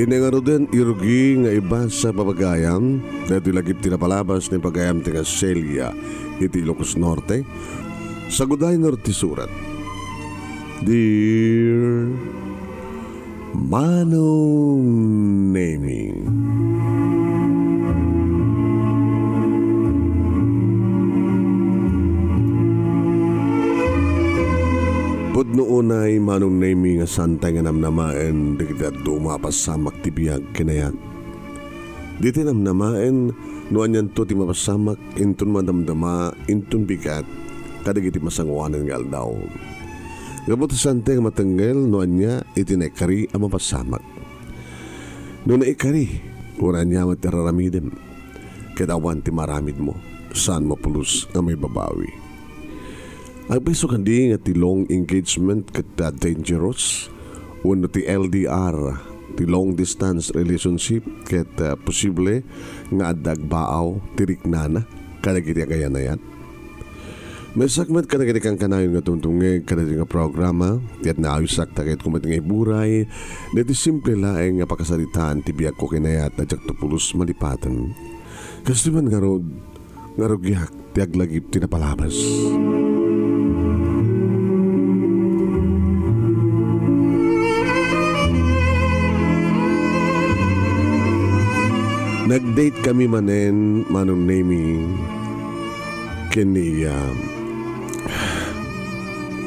Ginengaro din irugi nga iba sa papagayam dahil lagip tinapalabas ni pagayam tinga Celia iti Ilocos Norte sa Guday Norte Surat. Dear Manong Nemy, pudno unay Manong Nemy nga santay nga namnamaen di kita dumapas sa maktibiyag kinayat. Di tinamnamaen noan yan to ti mapasamak intun madamdama intun bigat kadag iti masanguanan nga aldaw. Gabot santay nga matanggal noan niya itinekari ang mapasamak. Noon na ikari, uran niya matiraramidem. Kadawan ti maramid mo, saan mapulus nga may babawi. Ang piso kandi nga ti long engagement kata dangerous, uno ti L.D.R, ti long distance relationship kata posible nga adag baaw tiriknana kadagiti agayan na yan. May segment kadagiti kang kanayon nga tungtungig kadagiti nga programa tiat na awisak takit kumating buray dati simple laeng nga pakasalitaan ti biyak ko kinayat na jak tupulus malipatan kasi man ngarod yak ti aglagip tinapalabas. Nag-date kami manen Manong Nemy kini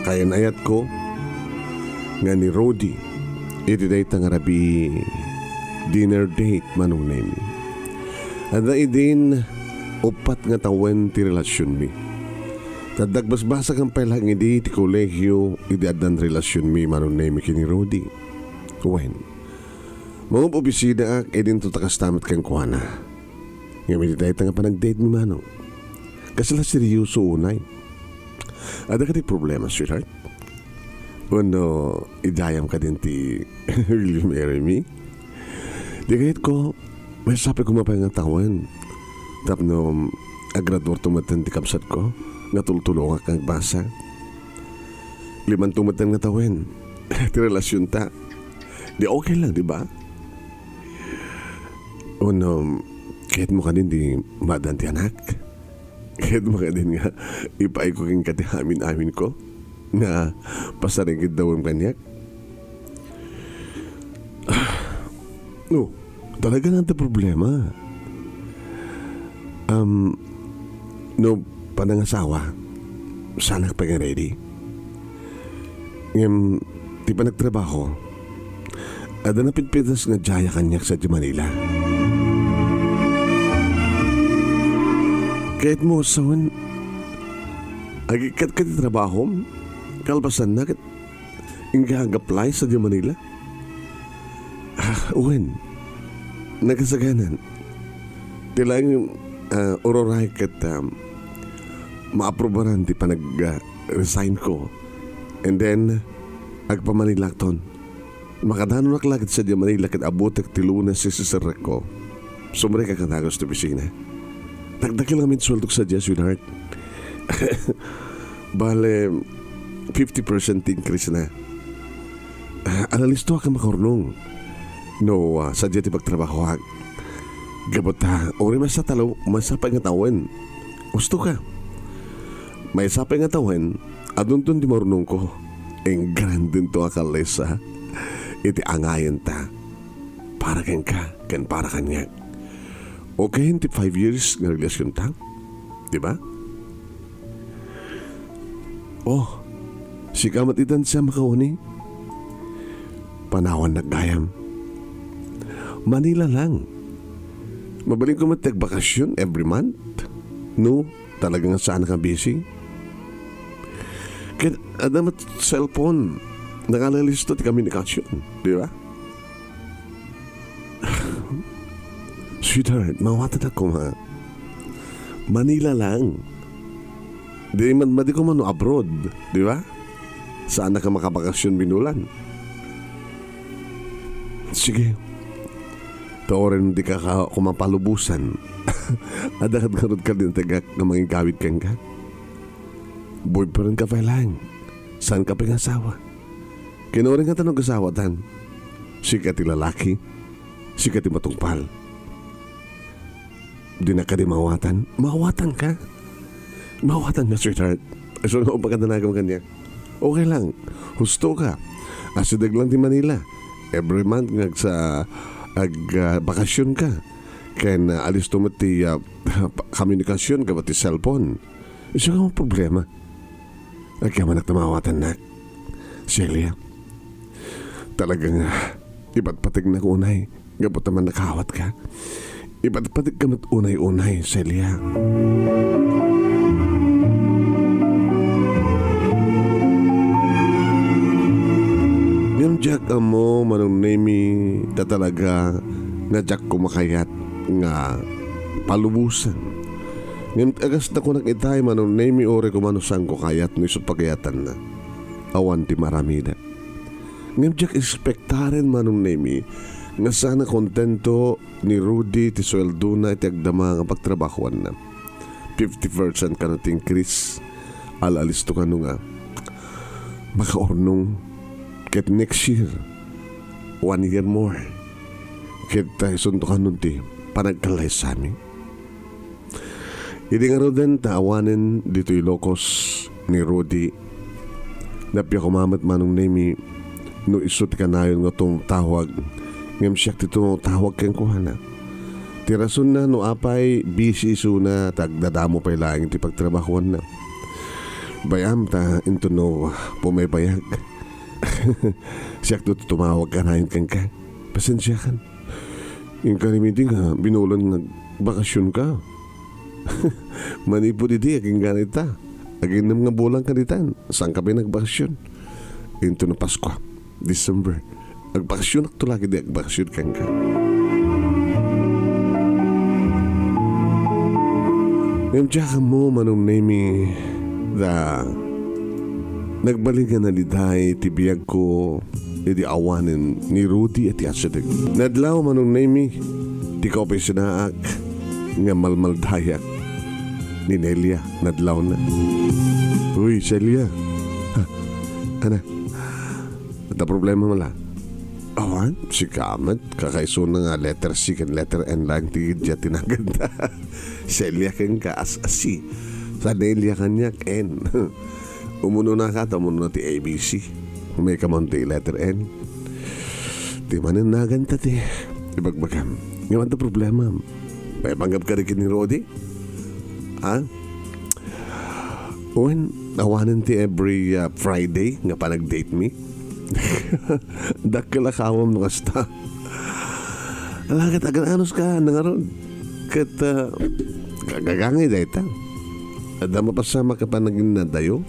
kaya nayat ko nga ni Rodi iti date ang arabi dinner date Manong Nemy. Ada idin upat nga tawen ti relasyon mi. Tadagbasbasa kang pelang idi ti kolegyo idi adan relasyon mi Manong Nemy kini Rodi. Wen mga pobisida ak edin to takas tamat kang kuana. Nga may date nga pa nag-date mi Manong. Kasi la seryoso unay. Ada ka di problema, sweetheart? Uno, idayam ka din ti will you marry me? Di kahit ko, may sabi ko mapay nga tawan. Tapno, agrador tumatan ti kabsat ko, nga tultulong kang basa. 5 tumatan nga tawan. Ti relasyon ta. Di okay lang, di ba? Uno, kahit mo ka din di madan ti anak. Kahit mo ka din nga ipay ko king katihamin-amin ko na pasaringkid daw ang kanyak. No, talaga nang problema. No, panangasawa sana ka pa ready. Ngayon, di pa nagtrabaho ada na pitpitas nga jaya kanyak sa Manila. Kahit mo sawan agikat ka di trabaho kalbasan na kat ingagaply sa di Manila. Uwan nagasaganan tilang uroray kat maaprobaran di pa nag-resign ko and then agpamanilak ton makadano naklagit sa di Manila kat abutak ti Lunes si sisarek ko sumre ka katagos ti pisina. Nagdakil namin sweldo sa Diyas, sweetheart. Bale, 50% increase na. Analisto ka makarunong. No, sa Diyas ipagtrabaho hag. Gabot ha, ori masapay nga tawen. Gusto ka. May sapay nga tawen, aduntun di marunong ko. Ang grandin to akalesa. Iti angayan ta. Para kan ka, kan para kanya. Okay, hindi 5 years na relasyon ta. Diba? Oh, si kamatitan siya makawani. Panawan naggayam. Manila lang. Mabaling ko matag-bakasyon every month. No, talagang saan ka busy. Kaya adamat cellphone. Nakalalisto ti komunikasyon. Diba? Sweetheart, mawatan ako ha. Manila lang. Di ko man abroad, di ba? Saan na ka makabakasyon binulan? Sige. Taorin di ka kumapalubusan. Adakad-karod ka din tagak na maging kawit kang ka. Boyfriend ka pa lang. Saan ka pingasawa? Kinorin ka tanong kasawa tan. Sika ti lalaki. sikat matungpal. Di na ka di mawatan. Mawatan ka? Mawatan ka, sweetheart. So, nga pagkadanagan mo kanya. Okay lang. Husto ka. Asidag lang di Manila. Every month nga sa bakasyon ka. Kaya na alis tumati komunikasyon ka ba ti cellphone. Isa ka mong problema. Nagkamanak na mawatan na. Celia. Talagang ipatpatig na unay. Gabot naman nakawat ka. Ipatpatig ka mat unay-unay, Celia. Ngam Jack mo, Manong Nemy, talaga nga Jack kumakayat nga palubusan. Ngam agas na ko nakitay, Manong Nemy, ore kumanusan ko kayat no isupagayatan na. Awan ti maramida. Ngam Jack expectaren, Manong Nemy, nga sana kontento ni Rudy ti sweldo na iti agdama nga pagtrabahuan na 50% ka nating Chris alalisto ka nga makaornong ket next year 1 year more ket sunto ka nun ti panagkalay sa amin. Hindi nga rin taawanin dito Ilocos ni Rudy napya kumamat Manong Nemy no isut ka na yun nga itong tawag ngam siya tito tawag kang kuhana. Tirasun na no apay busy iso na tagdadamo pa ilang iti pagtrabahuan na. Bayam ta into no pumaybayag. Siya tito tumawag ka na yun kang ka. Pasensya kan. Yung kanimiting ha, binulan ng bakasyon ka. Manipo didi aking ganita. Aging nam nga bulang kanitan. Saan ka ba nagbakasyon? Into no Pasko, December. Agbakasyon ako lagi di agbakasyon kang ka. Ngayon ka mo, Manong Nemy, na nagbalik nga naliday, tibiyag ko, hindi awanin ni Rudy at yasadag. Nadlaw, Manong Nemy, di ka pa sinaak, nga malmaldayak ni Nelia, nadlaw na. Uy, Celia. Ha? Ano? Ata problema mo lang. Awan, si Kamat, kakaiso na nga letter C kan letter N lang tigid dya tinaganda. Celia kan ka as-asi. Sa Nelia kanyak N. Umuno na ka, umuno na ti ABC. May kamonti letter N. Di manin naganta ti. Ibagbagam. Ngayon ito problema. May panggap ka rin ni Rodi? Ha? Uwan, awanan ti every Friday nga pa nag-date me. Dakil akawam no kasta. Alagat agananos ka nangaron. Kat kagagangay dayta. Adama pasama ka pa naging nadayo.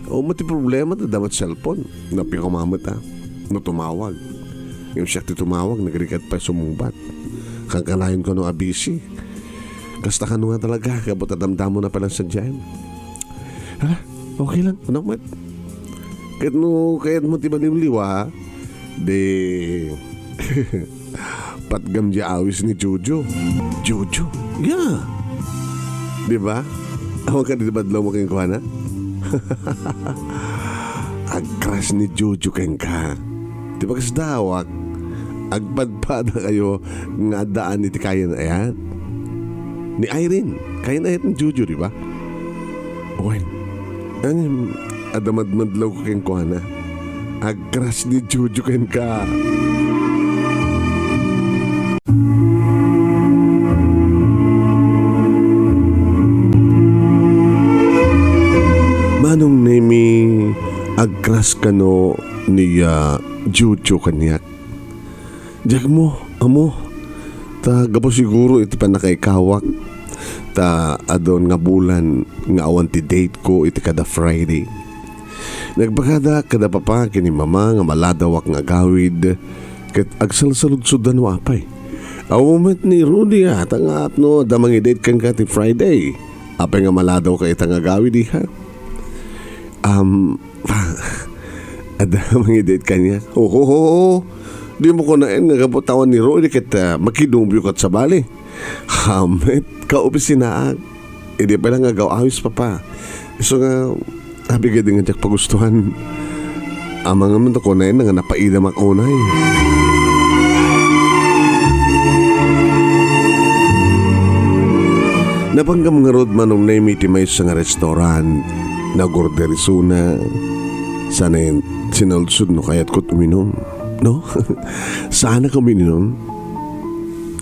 O mati problema ta damat cellphone. Napi kumamot ha. No tumawag. Yung siya ti tumawag nagrikat pa sumumbat. Kangkalayon ko no abisi. Kasta ka no nga talaga. Kabot adamdamo na pala sa dyan. Hala, okay lang. Anak mat. Kahit mo tiba liwa, de patgam di awis ni Jojo. Jojo? Yeah. Diba? Ako ka dibadlaw mo kayong kuhana? Agkras ni Jojo kayong ka. Diba kasi dawak? Agpadpada kayo nga daan iti kaya na ayan. Ni Irene. Kaya na ayan ni Jojo, diba? Owen. Ano adamad-madlaw ko kayong kuhana. Agkras ni Jojo kayong ka. Manong Nemy, agkras ka no ni Jojo kanyak. Diyak mo, amo. Ta gapo siguro iti pa nakaikawak. Ta adon nga bulan nga awan ti date ko iti kada Friday. Nagbakada kada papa kini mama nga maladawak nga gawid ket agsalsalud-sudan no apay. Awumet ni Rudy nga no damang i-date kan ka ti Friday. Apay nga maladaw ka ita nga gawid diha. Adamang i-date kanya. Oo. Di mo ko naen nga kaputawan ni Rudy ket makidumbiyo kat sa bali. Hamet kaupis sinaag. Hindi pa lang nga gawawis papa. So nga abigay din nga pagustuhan. Amang naman to ko na yun nga napaida makunay. Napanggam nga rod Manong Nemy ti may sa nga restaurant nagorderisuna sana yung sinalsud no kayat ko tuminom no. Sana kami ninom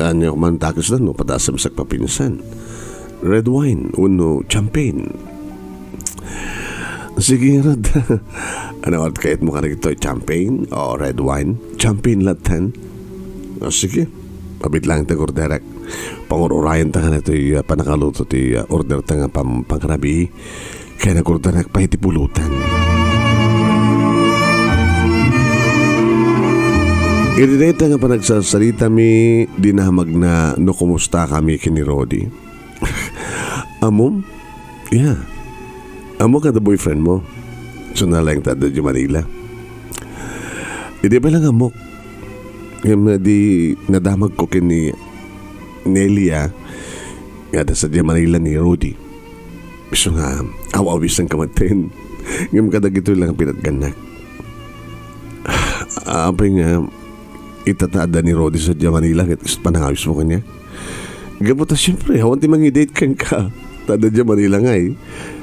anyo man takos na no patasam sa papinsan red wine uno champagne. Sige rod. Ano at kayat mo ka na ito champagne o red wine champagne latan. O sige pabit lang ta gorderek pangururayan ta ka na ito panakaluto ti order ta nga pangkarabi kaya nagorderek pa iti pulutan. Irineta nga pa nagsasalita mi dinahamag na no kumusta kami kini Rodi. Amom? Yeah. Amo ka the boyfriend mo. So na lang tada di Manila. Hindi pa lang amok. Yung di nadamag ko kini Celia nga sa di Manila ni Rodi. So nga awawis ng kamatin. Ngayon kadag ito lang pinatganak. Apay nga itatada ni Rodi sa Diya Manila at panangawis mo kanya. Gabuta siyempre, hawan ti mangi-date kang ka. Tada Diya Manila nga eh.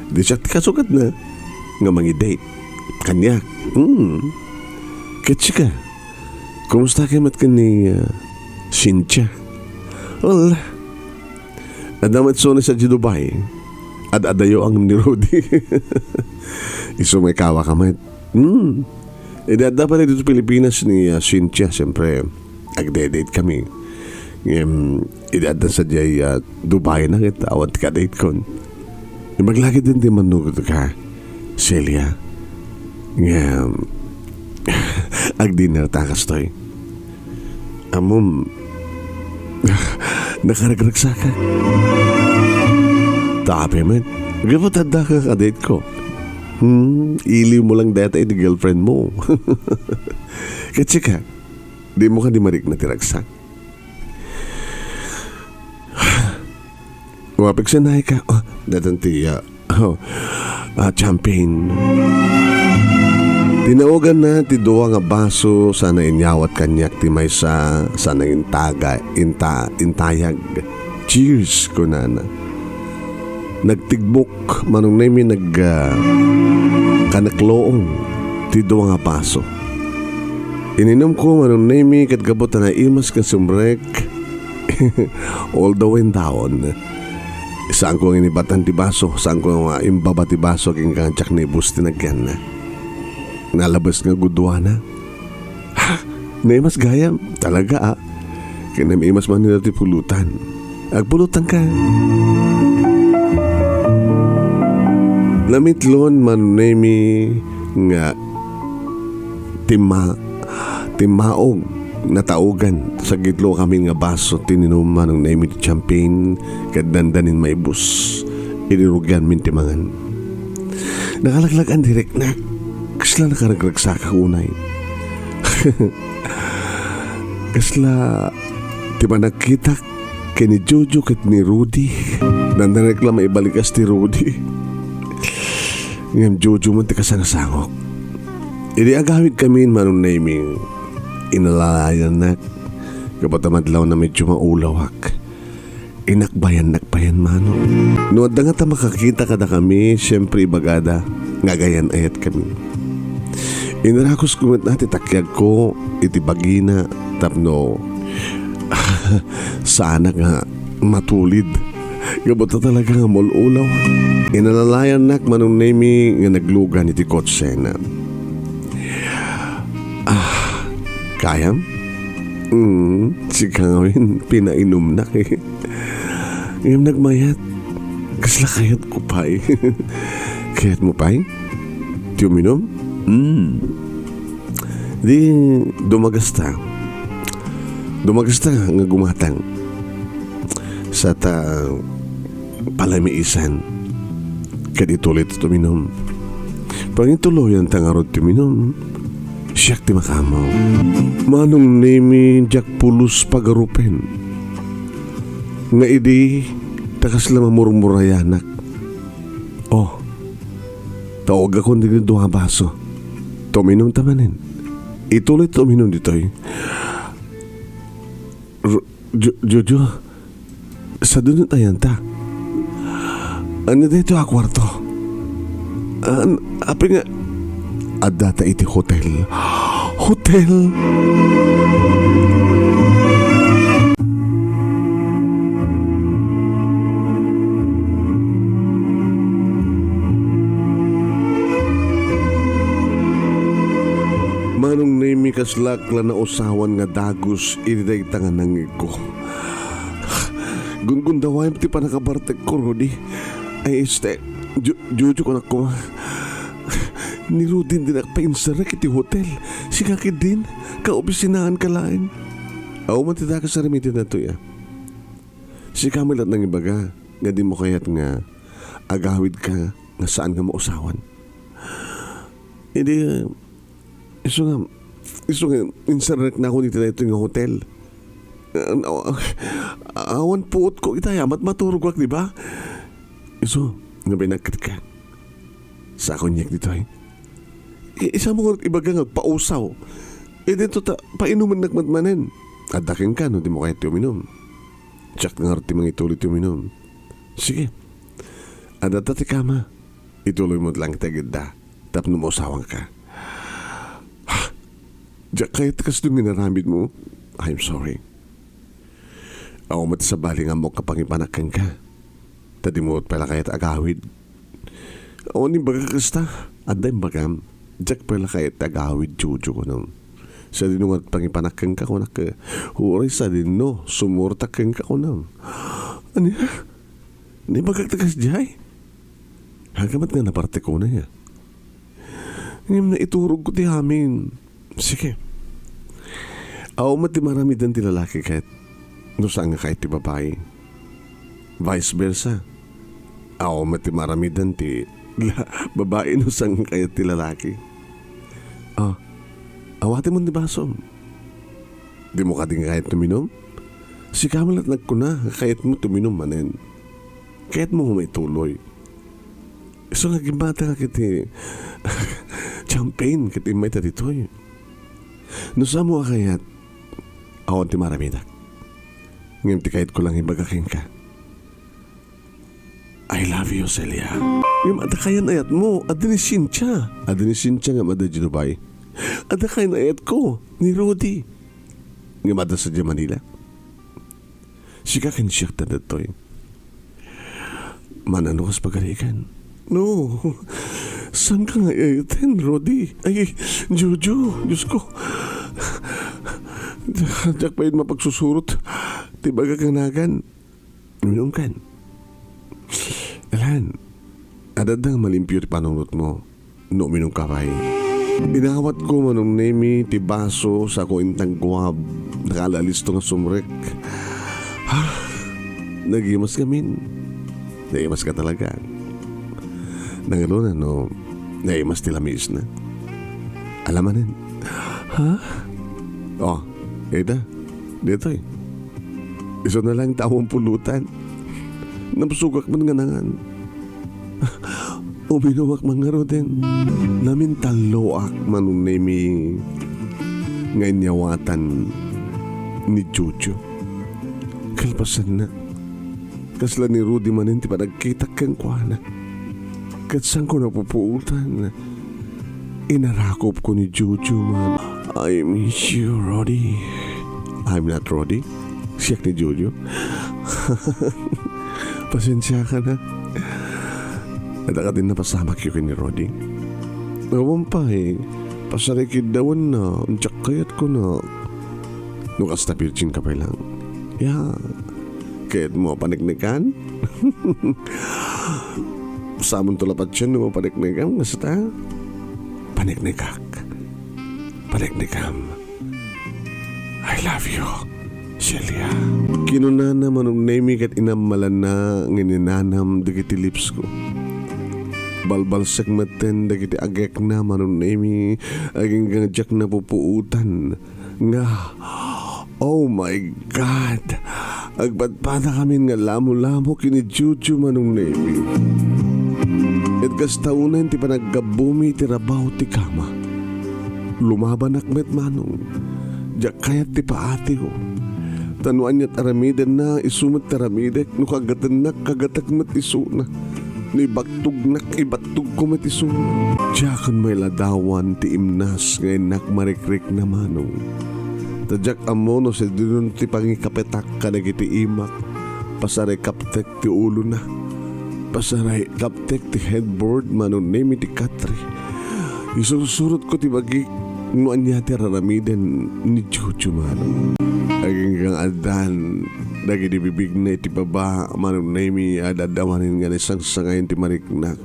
Di siya kasukat na. Nga mangi-date. Kanya. Ketsi ka. Kumusta kayo mat ka ni Cynthia? Wala. Adamat so na sa Dubai. At adayo ang ni Rodi. Iso may kawa ka mat. Idada pa rin dito Pilipinas ni Cynthia. Siyempre, agde-date kami. Idada sa diya Dubai na kita. Awat ka date kon. Maglagi din di manugod ka, Celia. Ag-dinner takas to'y. Amom, nakaragragsa ka. Tapi man, gapatanda ka ka-date ko. Iliw mo lang data iti girlfriend mo. Kasi ka, di mo ka di marik na tiragsak. Wapig sanay ka. Datan ti champagne. Tinawagan na ti duwa nga baso sana inyawat kanyak ti may sana intayag. Cheers ko na. Nagtigbok Manong Nemy kanakloong ti duwa nga baso. Ininom ko Manong Nemy kat gabot na imas ka sumrek all the way down. Saan ko ang inibatan ti baso, saan ko ang imbaba ti baso king kantsak ni bus tinagyan na. Nalabas nga gudwana. Ha? Naimas gayam? Talaga Kinamimas man nila ti pulutan. Agpulutan ka. Lamitlon Manong Nemy nga timaog nataugan sa gitlo kami nga baso tininom Manong Nemy ti champagne kadandanin may bus inirugyan min timangan nakalaglagan direk na kasla nakaragrag sa kaunay kasla di ba nakita kini Jojo kat ni Rudy nandanek lang maibalikas ti Rudy ngam Jojo man ti kasangasangok idi agawid kami Manong Nemy inalalayan na kapatamadlaw na medyo maulawak inakbayan Manong no da nga ta makakita kada kami siyempre ibagada ngagayan ayat kami inarakos kumit natin takyag ko iti bagina tapno sana nga matulid gabota talaga nga mululaw inalalayan Manong Nemy nga naglugan iti kotse na kayam? Si Kangawin, pinainom na ngayon nagmayat. Kasla kayat ko pa Kayat mo pa Di uminom? Di dumagasta nga gumatang sa palamiisan kaditulit tuminom. Pangituloyan tangarod tuminom siyak ti makamaw. Manong Nemy jak pulos pagarupen. Nga idi takas lang mamurmurayanak. Taog ako hindi duha baso. Tuminom tamanin. Ituloy tuminom dito'y. Jojo, sa dunod ayan ta. Ano dito a kwarto? Api nga, adata iti hotel. Hotel? Manong Nemy kaslak la na usawan nga dagos iniday tangan ng iko. Gungundaway ti pa nakabartek ko, Rudy. Ay, Jojo ko na ko. Ni Rudin din nakapainsara kiti hotel. Si kakid din, kaobisinahan ka lain. Aw, matita ka sa remitin na to ya. Si kamilat ng ibaga, nga di mo kayat nga agawid ka nga saan nga mausawan. Hindi, iso nga, insara na ako dito na ito nga hotel. Awan puot ko itaya, maturog wak, di ba? Iso, nga binagkat ka. Sa akong nyak dito ay. Isa mo nga ibaga nga pausaw. Dito painuman nagmadmanen. Adakin ka, no, di mo kaya uminom. Tsak nga arti mga ituloy uminom. Sige. Adata ti kama. Ituloy mo lang kita ganda. Tap no mausawang ka. Diyak kahit kas nung minaramid mo, I'm sorry. Ako mati sa bali nga mo kapangipanakan ka. Tadi mo pala kahit agawid. Ako ni baga kasta. Aday bagam. Diyak pala kahit agawid Jojo ko nung. Sa dinungat pangipanakan ka ko na ka. Huray sa din no. Sumurtakan ka ko nung. Ano ya? Ni baga tagas jay. Hagamat nga naparte ko na ya. Ngayon na iturog ko ti amin. Sige. Ako mati maramidan ti lalaki kahit no saan nga kahit ti babae. Vice versa. Ako mati maramidan ti babae no saan nga kahit ti lalaki. Awati mo ni basom. Di mo ka din kahit tuminom? Si kamalat nagkuna kahit mo tuminom manen. Kahit mo may tuloy. So nga gimbata ka kiti champagne kiti may tatitoy. No sa mo kayat ako ti maramidak. Ngayon ti kahit ko lang ibagakin ka. I love you, Celia. Yung adakayan ayat mo, adinisin siya. Adinisin siya nga mada Jinubay. Adakayan ayat ko, ni Rudy. Nga mada sa Manila. Sika kin siya tadatoy. Manano kas pagalikan. No, saan ka nga ayatin, Rudy? Ay, Jojo, Diyos ko. Diyak pa yun mapagsusurot. Tibaga kang nagan. Minum kan. Alan, adadang malimpyo ti panunot mo. No, minum ka pa Inawat ko Manong Nemy ti baso sa ko intang guwab. Nakalalisto nga sumrek. Nagimas kamin. Naimas ka talaga. Nangalo na no, naimas ti lamis na. Alamanin. Oh, eda, dito Iso na lang tawang pulutan. Napsugak man nga nangan. Uminuwak mga roden. Namin taloak Manong Nemy ngayon nyawatan ni Jojo. Kalpasan na. Kasla ni Rudy manin ti panagkita kang kuwana. Katsang ko napupuutan. Inarakop ko ni Jojo man. I miss you, Rudy. I'm not Rudy. Siyak ni Jojo. Pasensya ka na. At ka din napasamak yun ni Rudy. Nawan pa pasarikid dawan na. Antsak kayat ko na. Nukas na virgin ka pa lang. Yeah. Kaya't mo paniknikan? Samon tulapat siya mo paniknikam. Ngasta? Paniknikak. Paniknikam. I love you, Celia. Kinunana Manong Nemy kat inamalan na ngininanam dagiti lips ko. Balbal segmeten dagiti agek na Manong Nemy aging gangjak na pupuutan nga. Oh my God! Agpadpada kami nga lamo-lamo kini Jojo Manong Nemy. At kastaunan ti panaggabumi ti rabaw ti kama. Lumaban akmet Manong. Diyak kayat ti paati ko. Tanuan niya't aramidan na isumat taramidek no kagaten na kagatakmat isuna. Ni bagtugnak ibatug ko matisunod. Diyakan may ladawan ti imnas ngayon nakmarikrik na Manong. Tadyak amono sa dinun ti pangikapetak ka nagiti imak. Pasaray kaptek ti ulo na. Pasaray kaptek ti headboard Manong Nemy ti katri. Isusurot ko ti bagi nuan niya ti raramiden ni Chuchu Manong. Aging kang adan dagi di bibig na iti baba Manong Nemy adadawanin nga isang sangayin ti mariknak.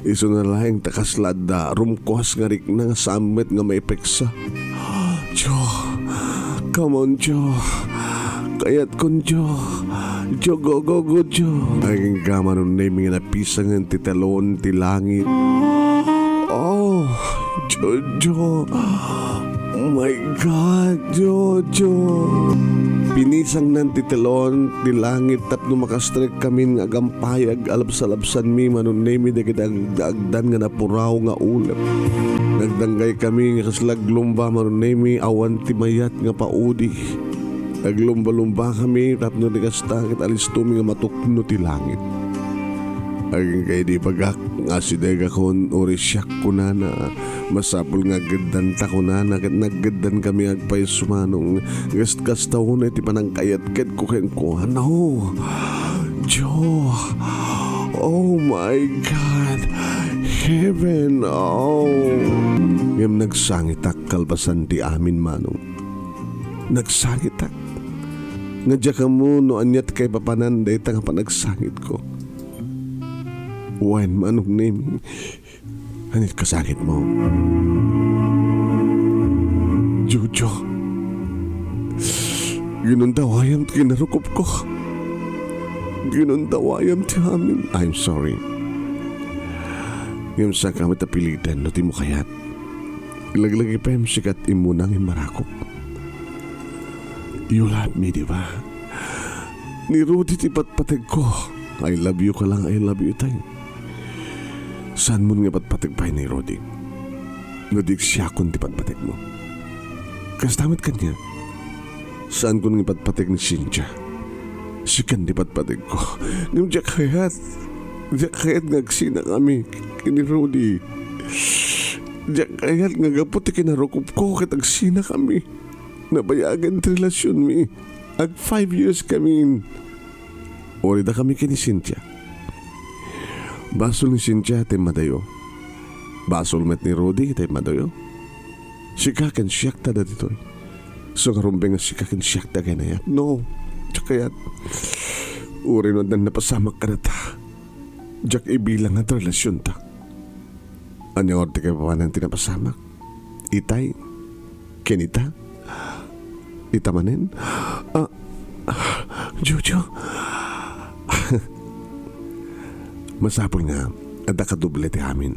Iso na lahing takaslada rumkuas nga rikna nga samet nga maipeksa. Jo, come on Jo, kayat kon Jo, Jo go go go Jo. Aging ka Manong Nemy nga napisangan ti talon ti langit. Oh, Jojo. Oh my God, Jojo. Pinisang ng titilon, ti langit tapno makastrek kami nga agampayag alabsalabsan mi Manong Nemy dagdan nga napuraw nga ulap. Nagdanggay kami nga kaslag lumba Manong Nemy awan ti mayat nga paudi. Naglumba-lumba kami tapno di kastakit alis tumi nga matukno ti langit. Aging kay di bagak nga si dega kon orisyak ko na masapul nga gadan ta ko na naggadan kami agpay sumanong gast-gasta ko na iti panangkayat-ked ko ken ko ano Jo, oh my God, heaven, oh ngam nagsangitak kalpasan ti amin Manong. Nagsangitak nga dya ka mo no anyat kay papananday ta nga panagsangit ko. Wen Manong Nemy, anit kasakit mo? Jojo, ginundawayam ti kinarukop ko. Ginundawayam ti amin. I'm sorry. Ngayon sa kami tapilitan no ti mo kayat. Ilaglagi pa yung sikat imunang imarakop. You love me, di ba? Ni Rudy ti patpatag ko. I love you ka lang, I love you tayo. Saan mo nga patpatag pa ni Rudy? Nadig siya kung di patpatag mo. Kastamit ka niya. Saan ko nga patpatag ni Cynthia? Si kan di patpatag ko. Ngayon diya kayat ngagsina kami kini Rudy. Diya kayat nga gaputi kinarukop ko katagsina kami. Nabayagan relasyon mi. Ag 5 years kami. Orida kami kini Cynthia. Basol ni Cynthia tayo madayo. Basol met ni Rudy tayo madayo. Sikakan siyak ta dito. So karumbeng nga sikakan siyak ta kaya na. No. Tsakayat. Uri no dan napasamak ka na ta. Diyak ibilang nga relasyon ta. Ano orte kayo pa nang tinapasamak? Itay? Kenita? Itamanin? Jojo? Masapol nga, ada ka duble ti amin.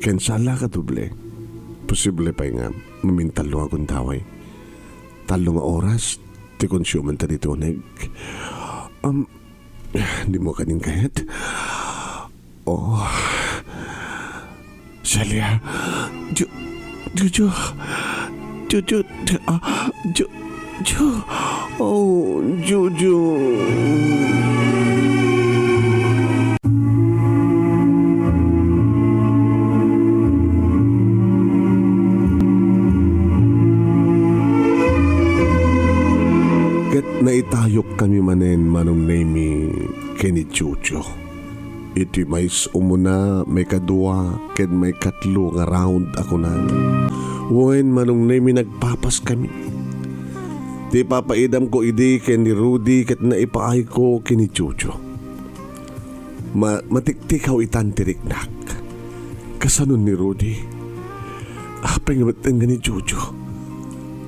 Kensala ka duble. Posible pa nga, mamintalo akong taway. Talo nga oras, ti konsuman ta dito neg. Di mo kanin kayat? Oh, Celia, Jojo, oh, Jojo. Naitayok kami manen Manong Nemy kini Jojo. Iti may umuna, may kadua, ken may katlo nga round ako na. Wen Manong Nemy nagpapas kami. Di papaidam ko idi ken ni Rudy ket naipaay ko kini Jojo. Matiktikaw itantiriknak. Kasanon ni Rudy. Apay nga mateng ni Jojo.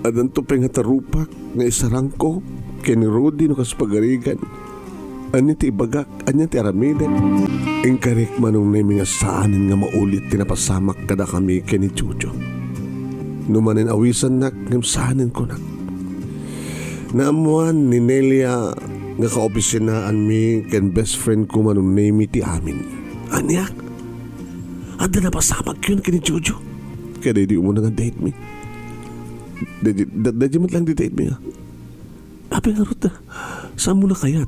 Adan to pay nga tarupak nga isarang ko kini Rudy no kas pagarigan. Ani ti ibagak, anya ti aramidan. Ingkarik Manong Nemy nga saanin nga maulit tinapasamak kada kami kini Jojo. Numanin awisan nak ngam saanin ko nak. Naamuan ni Nelia nga kaopisinaan mi ken best friend ko Manong Nemy ti amin. Anya? Ada napasamak yun kini Jojo. Kaya di umuna nga date mi. Dadya mo lang di date mi ha. Ape nga Ruta, saan mo na kayat?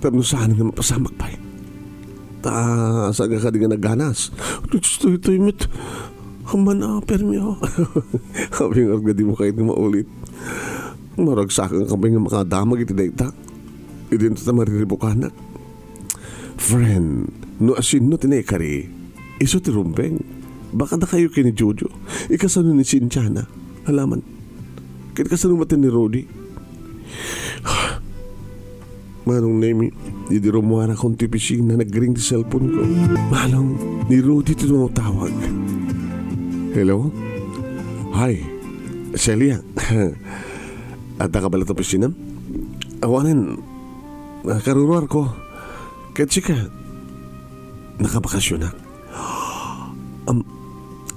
Tapno saan nga mapasamak pa eh. Saga ka di nga nagganas. Ito'y mit. Haman na, permi ako. Sabi nga di mo kahit nga maulit. Maragsakan ka ba nga makadamag iti dayta? Idin ta mariribukanak. Friend, no asin no tinekari, iso ti rumbeng. Baka na kayo kini Jojo. Ikasano ni Sinchana. Halaman. Kaya kasano matin ni Rodi. Manong Nemy, hindi rumuha na akong tipising na nag-ring di cellphone ko. Manong, ni Rodi ito tumawag. Hello? Hi, Celia. At nakabala ito pisinam? Awanin, karuruar ko. Kaya chika, nakabakasyon na.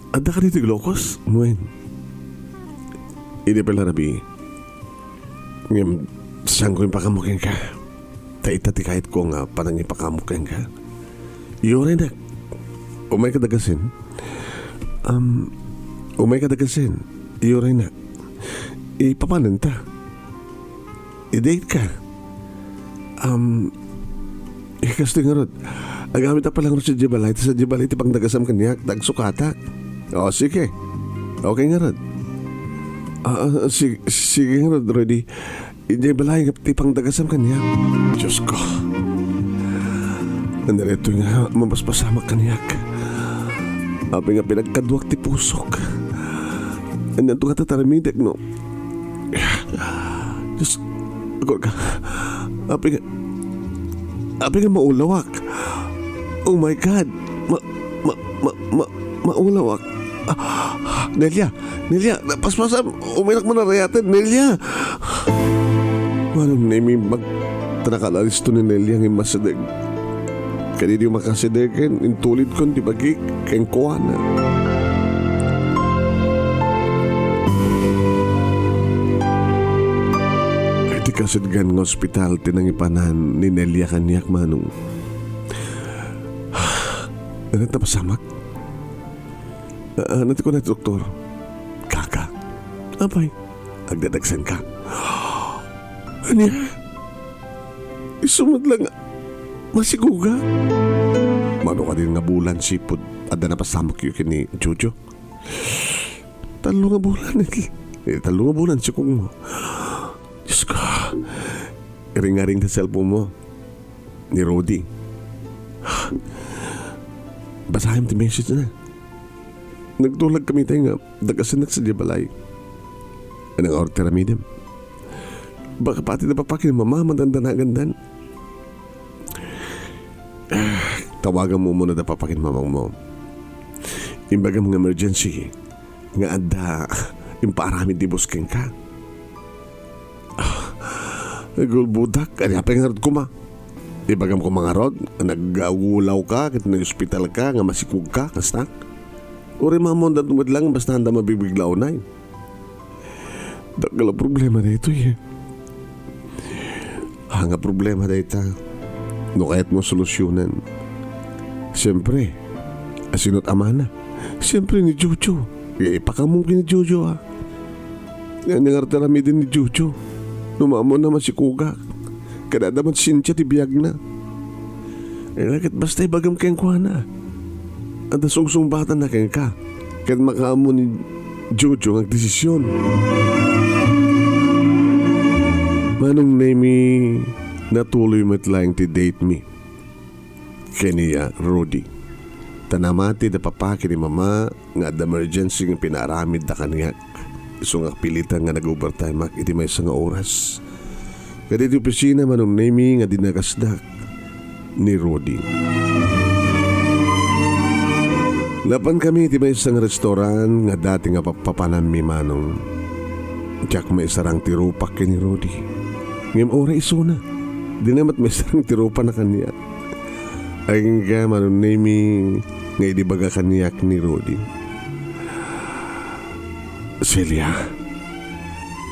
Ada ka dito glokos? Nguyen. Hindi pala rabi. Ngayon, saan ko yung pakamukin ka? Taitati kahit ko nga parang ipakamukin ka. Yore na. Umay kadagasin. Umay kadagasin. Yore na. Ipapanan ta. I-date ka. Ikasting nga rod. Agamit na palang rod sa Jibalay. Sa Jibalay tipang dagasam kanyak. Dagsukata. O, sige. Okay nga rod. Sige nga rod, Rodi. Hindi balay nga tipang dagasam kanyak. Diyos ko. Nandarito nga mapaspasamak kanyak. Api nga pinagkaduak ti pusok. Anyan ito nga tataramitek, no? Diyos, ako ka. Api nga maulawak. Oh my God. Maulawak. Nelia, paspasam. Uminak mo na rayatin, Nelia. Manong Nemy, magtanakalalis to ni Nelia ng masadeg. Kaya di makasadegin, intulid ko di bagik, kayang kuwana. Ay di kasadgan ng ospital, tinangipanan ni Nelia kanyak, Manong. Ano tapasamak? Nanti ko na, doktor. Kaka. Abay, agdadagsan ka. Anya? Isumad lang. Masiguga. Mano ka din nga bulan sipod. Ada na pasamak yun kini Jojo. Talo nga bulan. Talo nga bulan si kong mo. Diyos ko. Ring-ring sa cellphone mo. Ni Rodi. Basahin ti message na. Nagtulag kami tayo nga. Dagasanak sa Jibalay. Anong orteramidem. Baka pati na papakin mamamandan na gandan. Tawagan mo muna na papakin mamang mo. Imbaga mga emergency. Nga ada. Impaarami di busking ka. Nagulbudak. Ano pa yung harod ko ma? Ibagam ko mga rod. Nag-ulaw ka. Kaya nag-hospital ka. Nga masikug ka. Kastak. Uri mamondan tumad lang. Basta handa mabibiglaw na eh. Dagala problema na ito eh. Nga problema na ito. No kaya't mo solusyonan. Siyempre, asinot ama na. Siyempre ni Jojo. Ipakamungkin ni Jojo ha. Yan ang artarami din ni Jojo. Numamon naman si Kuga. Kadadaman Cynthia ti biyag na. Lakit basta ibagam kayang kuha na. At nasungsong bata na kayang ka. Kaya't makaamo ni Jojo ang desisyon. Manong Nemy, natuloy mo't lang ti date me. Kaniya, Rodi. Tanamati da papaki ni mama nga da emergency ng pinaramid da kaniyak. Iso nga pilitan nga nag-overtime iti may isang oras. Kaya iti opisina Manong Nemy nga dinagasdak ni Rodi. Lapan kami iti may isang restoran nga dati nga papanami Manong. Tiyak may sarang tirupak ni Rodi. Ngayong ora iso na. Di namat may sarang tirupa na kaniya. Ay nga Manong Nemy nga idibaga kaniyak ni Rodi. Celia,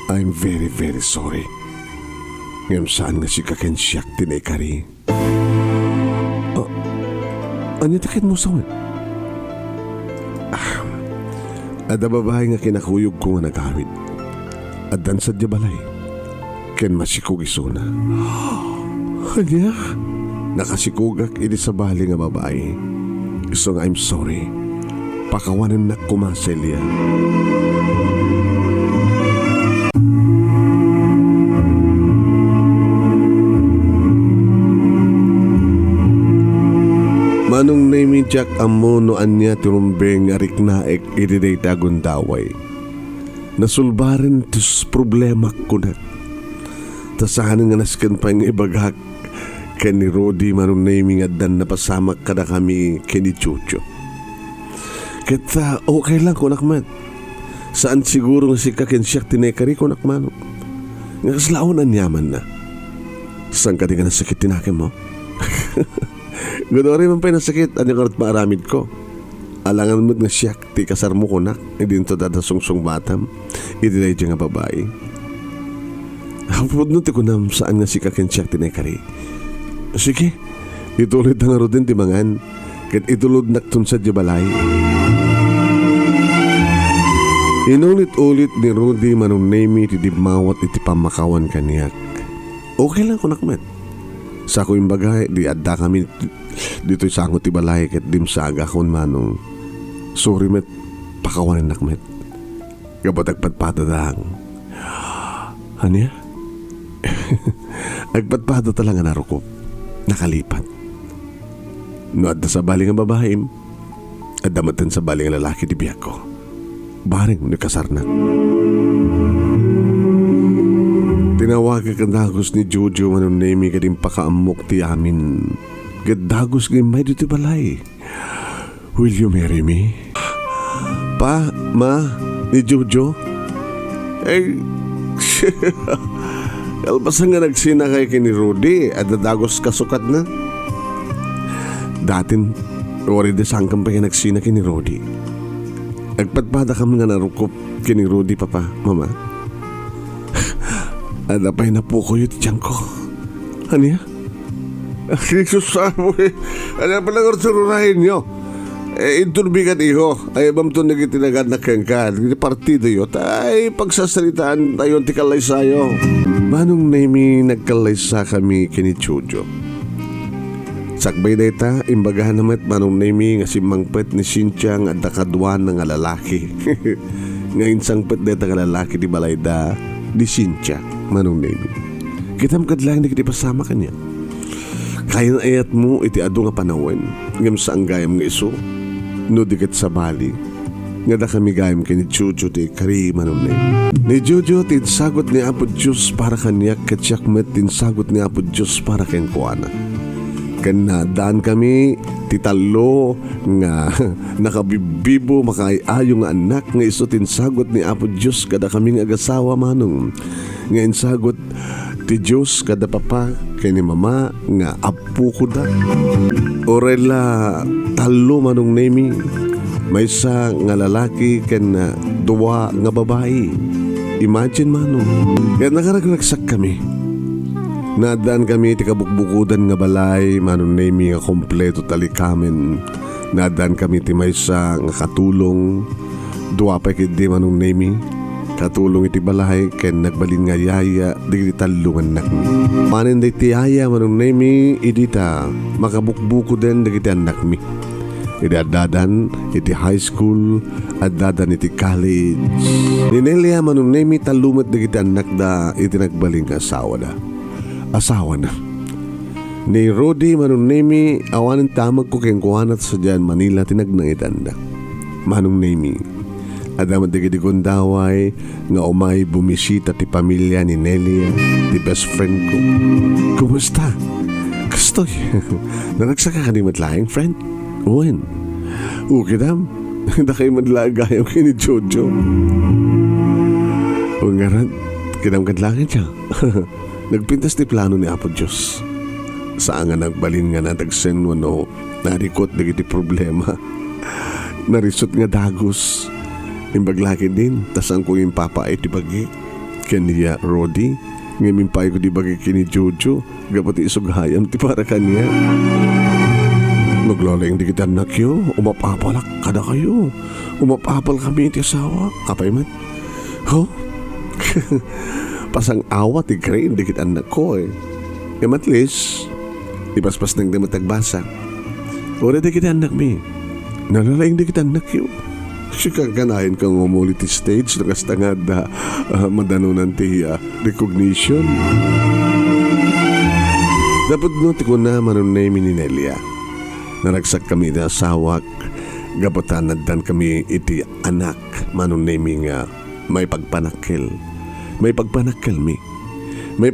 I'm very very sorry. Ngayon saan nga si kakensyak tinekari. Anya takit mo sa Ada babae nga kinakuyog ko nga nagawid. Adan sa Jibalay. Ken masikog iso na. Anya? nakasikugak iti sa bali nga babae. So nga I'm sorry. Pakawanan na kuma, Celia. Manong Nemy Jack amo no anya tirumbeng arik naek iti daytagon daway. Nasulbaran tis problema ko na. Tasahan nga nasken pa nga ibagak ken ni Rodi Manong Nemy nga dan napasamak kada kami ken ni Chucho. Kita okay lang ko nakmat. Saan siguro nga si kakensiyak tinekari ko nakmano. Nga kaslaon ang yaman na. Saan ka di ka nasakit tinakin mo? Gano'n rin man pa nasakit ang yung karat maaramid ko. Alangan mo't nga siyak ti kasar mo ko nak. Hindi nito dada sungsong batam. Hindi na yung nga babae. Hapod nun ti ko nam saan nga si kakensiyak tinekari. Sige, ituloy na nga ro din ti mangan. Kat itulod naktun sa dibalay. Inulit-ulit ni Rudy Manong Nemy ti dimawat iti pamakawan kaniyak. Okay lang ko nakmet. Sa ako yung bagay, di adda kami dito'y sangot ti balay ket dimsaga kon Manong. Sorry met, pakawanan nakmet. Kapag agpatpatadang. Anya? Agpatpada talaga narukop. Nakalipat. No adda sa baling ang babae, adda matan sa baling ang lalaki di biyak ko. Baring nakasar na. Tinawagan ka dagos ni Jojo Manong Nemy kadim pakaamok ti amin. Gadagos gimay dito balay. Will you marry me? Pa, ma, ni Jojo? Eh, kalpasan nga nagsina kay kini Rudy at dadagos kasukat na. Datin, wari de sangkang pa kayo nagsina kini Rudy. Agpatpada kami nga narukop kini Rudy, papa, mama. Adapay na po ko yun tiyang ko. Ano ya? Jesus mo eh. Ano pa lang orsururahin nyo? Inturbigan iho. Ay abam to nagitinagan na kengkan. Partido yun. Ay pagsasalitaan tayo ti kalay sayo. Manong Nemy nagkalay sa kami kini Chujo. Sakbay dayta, imbagahan namat Manong Nemy nga si mangpet ni Cynthia nga dakadwan nga lalaki. Ngayon sangpet dayta nga lalaki di balayda di Cynthia. Manong Nemy, kitam kadlang di kitipasama kanya. Kaya na ayat mo iti ado nga panawin. Ngam sa ang gayam nga iso. No dikit sa bali. Nga da kami gayam kini Jojo ti kari Manong Nemy. Ni Jojo tinsagot ni Apo Diyos para kanyak katsyak met tinsagot ni Apo Diyos para ken kuana. Kanadaan kami titalo nga nakabibibo makaayo nga anak nga iso tinsagot ni Apo Diyos kada kaming agasawa Manong. Ngayon sagot ti Diyos kada papa kay ni mama nga apo ko da. Orela talo Manong Nemy. May isa nga lalaki ken duwa nga babae. Imagine Manong. Kaya nakaragraksak kami. Nadaan kami ti kabukbukudan nga balay Manong Nemy nga kompleto talikamen. Nadaan kami ti may isa nga katulong. Duwa pa kidi Manong Nemy. Katulong iti balay ken nagbalin nga yaya di talungan nakmi. Manen day ti yaya Manong Nemy idita makabukbuko den dagiti anak mi. Iti adadan iti high school adadan iti college. Ni Celia Manong Nemy talumet dagiti anak da iti nagbalin nga asawa da. Asawa na. Ni Rudy Manong Nemy awanen tamag ko ken kuanat sa diyan Manila tinagnangitan da. Manong Nemy adamat digiti kundaway nga umay bumisita ti pamilya ni Celia, ti best friend ko. Kumusta? Kastoy? Nanagsaka ka ni matlaing friend? Uwan. Okay dam. Da kayo madlagayaw kini Jojo. Ungaran, kinam kadlangin siya. Nagpintas ti plano ni Apo Diyos. Saan nga nagbalin nga natagsen wano narikot digiti problema. Narisot nga dagos. Imbaglaki din, tasang ko yung papa ay tibagi. Kaniya Rodi, ngayon pa'y ko tibagi kini Jojo, gapati isughayam ti para kanya. Naglalayang di kita anak yo, umapapalak kada kayo. Umapapal kami iti asawa, apay man. Ho? Pasang awat ti Crane, di kita anak ko eh. At least, ipaspas ng damatagbasa. Ora di kita anak mi. Nalalaing di kita anak yun. Kasi kaganahin kang umuliti stage na kastangad na madanunan ti recognition. Dapat no ti ko na Manong Nemy ni Celia. Naragsak kami na asawak. Gapatanad kami iti anak Manong Nemy nga may pagpanakil. May pagpanakil mi. May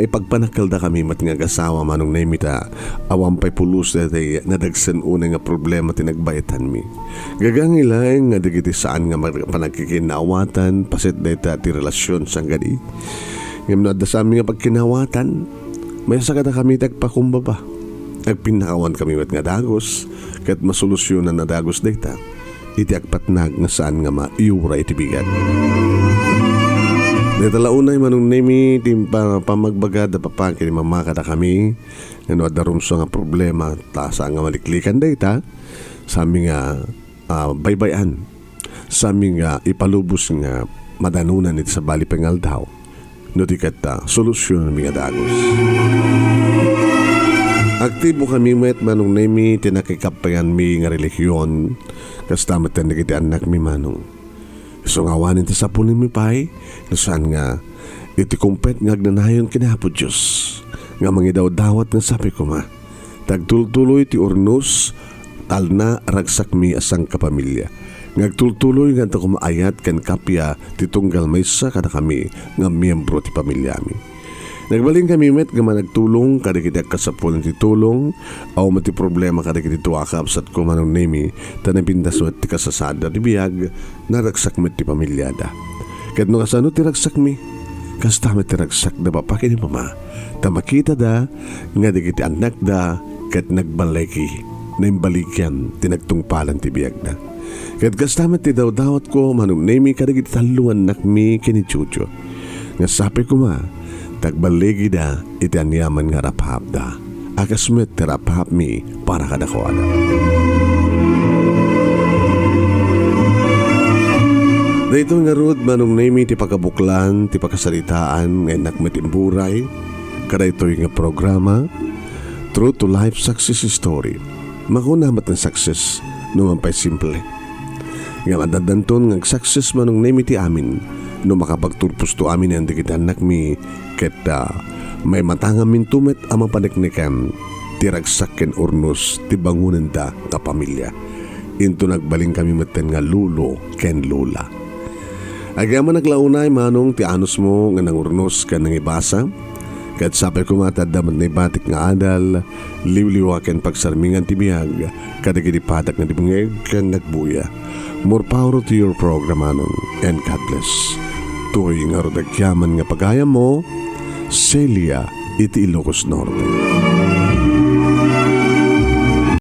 ipagpanakil da kami mat nga gasawa Manong Nemy ta awampay pulos na nadagsan una nga problema tinagbayitan mi. Gagang ilang nga digiti saan nga panagkikinawatan pasit da ita ti relasyon sang gadi. Ngayon na sa amin nga pagkinawatan may sakata kami tagpakumbaba. Nagpinakawan kami mat nga dagos kat masolusyonan na dagos da ita. Iti agpatnag nga saan nga maiura iti bigat. Natalaunay Manong Nemy timpa pamagbaga da papaki ni mamakada kami nga darumso nga problema tasa nga maliklikan da ita sa aming baybayan sa aming ipalubos nga madanunan iti sa bali pengal daw no di kat solusyon ng mga dagos. Aktibo kami met Manong Nemy tinakikapayan mi nga relihiyon kastamat na nagiti anak mi Manong. So ngawanin ti sa punin mi pay saan nga iti kumpet nga agnanayon kinahapod Diyos nga mangidaw dawat nga sabi ko ma tagtultuloy ti urnos tal na ragsak mi asang kapamilya ngagtultuloy nga ta kumaayat kan kapya ti tunggal maysa kada kami nga miyembro ti pamilya mi. Nagbaling kami met nga managtulong kada kita kasapulong ti tulong aw mati problema kada kita kakabsat ko Manong Nemy tanapindas met ti kasasada ti biyag naragsak met ti pamilyada. Ket no kasano ti ragsak mi kasta met ti ragsak da papaki ni mama ta makita da nga di kiti anak da ket nagbaleki na imbalikyan ti nagtungpalan ti biyag da. Ket kasta met ti dawdawat ko Manong Nemy kada kiti taluan nakmi kini Chucho nga sapi ko ma tagbalegi da iti anyaman nga raphap da akasmet ti raphap mi para kadakwada. Dito nga rod Manong Nemy ti pagkabuklan ti pagkasalitaan nga nakmet imburay kada ito'y nga programa True to Life Success Story. Makunamat ng success no man pa'y simple nga madadanton nga success Manong Nemy ti amin no makapagturpos to amin ang dikit anak mi ket may matangam mintumet ang mapaniknikan tiragsakken urnos ti bangunan da ka pamilya into nagbaling kami maten nga lulo ken lula. Agyaman naglaunay Manong ti anos mo nga nangurnos ka nang ibasa ket sapay kumatadamat na ibatik nga adal liwliwa ken pagsarmingan ti biyag kadagiti patak nga ti bungeg ken nagbuya. More power to your program Manong and God bless. Tuoy nga rodagyaman nga pagayam mo Celia iti Ilocos Norte.